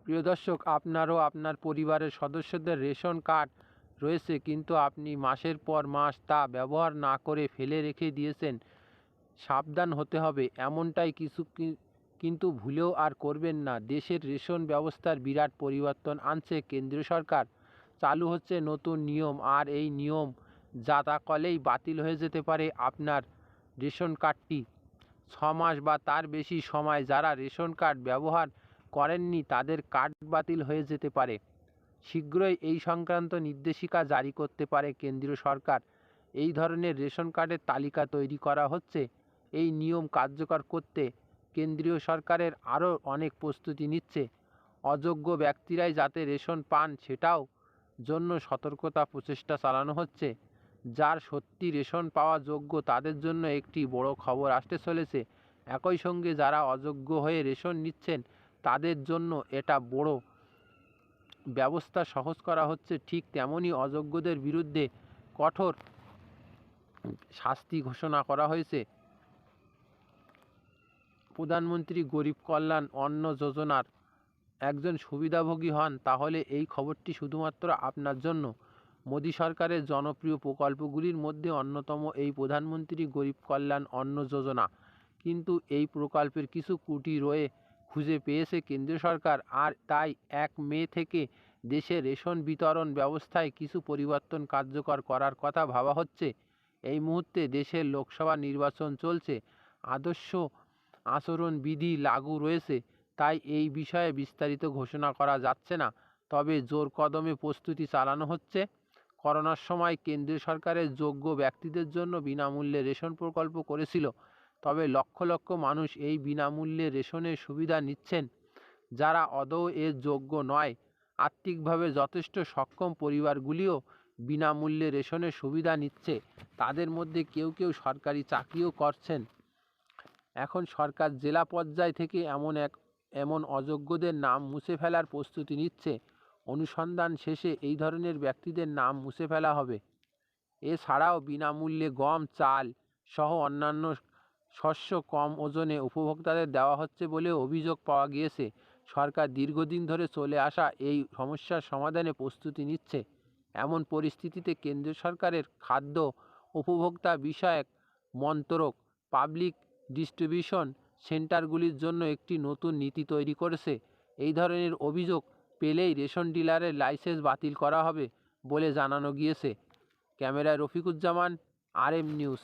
প্রিয় দর্শক, আপনারও আপনার পরিবারের সদস্যদের রেশন কার্ড রয়েছে, কিন্তু আপনি মাসের পর মাস তা ব্যবহার না করে ফেলে রেখে দিয়েছেন। সাবধান হতে হবে। এমনটাই কিন্তু ভুলেও আর করবেন না। দেশের রেশন ব্যবস্থার বিরাট পরিবর্তন আনছে কেন্দ্রীয় সরকার। চালু হচ্ছে নতুন নিয়ম, আর এই নিয়ম জাতাকলেই বাতিল হয়ে যেতে পারে আপনার রেশন কার্ডটি। 6 মাস বা তার বেশি সময় যারা রেশন কার্ড ব্যবহার করেননি তাদের কার্ড বাতিল হয়ে যেতে পারে। শীঘ্রই এই সংক্রান্ত নির্দেশিকা জারি করতে পারে কেন্দ্রীয় সরকার। এই ধরনের রেশন কার্ডের তালিকা তৈরি করা হচ্ছে। এই নিয়ম কার্যকর করতে কেন্দ্রীয় সরকারের আরও অনেক প্রস্তুতি নিচ্ছে। অযোগ্য ব্যক্তিরাই যাতে রেশন পান সেটাও জন্য সতর্কতা প্রচেষ্টা চালানো হচ্ছে। যার সত্যি রেশন পাওয়া যোগ্য তাদের জন্য একটি বড় খবর আসতে চলেছে। একই সঙ্গে যারা অযোগ্য হয়ে রেশন নিচ্ছেন তাদের জন্য এটা বড় ব্যবস্থা সহজ করা হচ্ছে। ঠিক তেমনই অযোগ্যদের বিরুদ্ধে কঠোর শাস্তি ঘোষণা করা হয়েছে। প্রধানমন্ত্রী গরিব কল্যাণ অন্ন যোজনার একজন সুবিধাভোগী হন তাহলে এই খবরটি শুধুমাত্র আপনার জন্য। মোদী সরকারের জনপ্রিয় প্রকল্পগুলির মধ্যে অন্যতম এই প্রধানমন্ত্রী গরিব কল্যাণ অন্ন যোজনা। কিন্তু এই প্রকল্পের কিছু ত্রুটি খুঁজে পেয়েছে কেন্দ্রীয় সরকার, আর তাই 1 মে থেকে দেশে রেশন বিতরণ ব্যবস্থায় কিছু পরিবর্তন কার্যকর করার কথা ভাবা হচ্ছে। এই মুহূর্তে দেশের লোকসভা নির্বাচন চলছে, আদর্শ আচরণবিধি লাগু রয়েছে, তাই এই বিষয়ে বিস্তারিত ঘোষণা করা যাচ্ছে না। তবে জোর কদমে প্রস্তুতি চালানো হচ্ছে। করোনার সময় কেন্দ্রীয় সরকারের যোগ্য ব্যক্তিদের জন্য বিনামূল্যে রেশন প্রকল্প করেছিল। তবে লক্ষ লক্ষ মানুষ এই বিনামূল্যে রেশনের সুবিধা নিচ্ছেন। যারা আদৌ এর যোগ্য নয়, আর্থিকভাবে যথেষ্ট সক্ষম পরিবারগুলিও বিনামূল্যে রেশনের সুবিধা নিচ্ছে। তাদের মধ্যে কেউ কেউ সরকারি চাকরিও করছেন। এখন সরকার জেলা পর্যায় থেকে এমন অযোগ্যদের নাম মুছে ফেলার প্রস্তুতি নিচ্ছে। অনুসন্ধান শেষে এই ধরনের ব্যক্তিদের নাম মুছে ফেলা হবে। এছাড়াও বিনামূল্যে গম, চাল সহ অন্যান্য শস্য কম ওজনে উপভোক্তাদের দেওয়া হচ্ছে বলেও অভিযোগ পাওয়া গিয়েছে। সরকার দীর্ঘদিন ধরে চলে আসা এই সমস্যার সমাধানে প্রস্তুতি নিচ্ছে। এমন পরিস্থিতিতে কেন্দ্রীয় সরকারের খাদ্য উপভোক্তা বিষয়ক মন্ত্রক পাবলিক ডিস্ট্রিবিউশন সেন্টারগুলির জন্য একটি নতুন নীতি তৈরি করেছে। এই ধরনের অভিযোগ পেলেই রেশন ডিলারের লাইসেন্স বাতিল করা হবে বলে জানানো গিয়েছে। ক্যামেরায় রফিকুজ্জামান, RM নিউজ।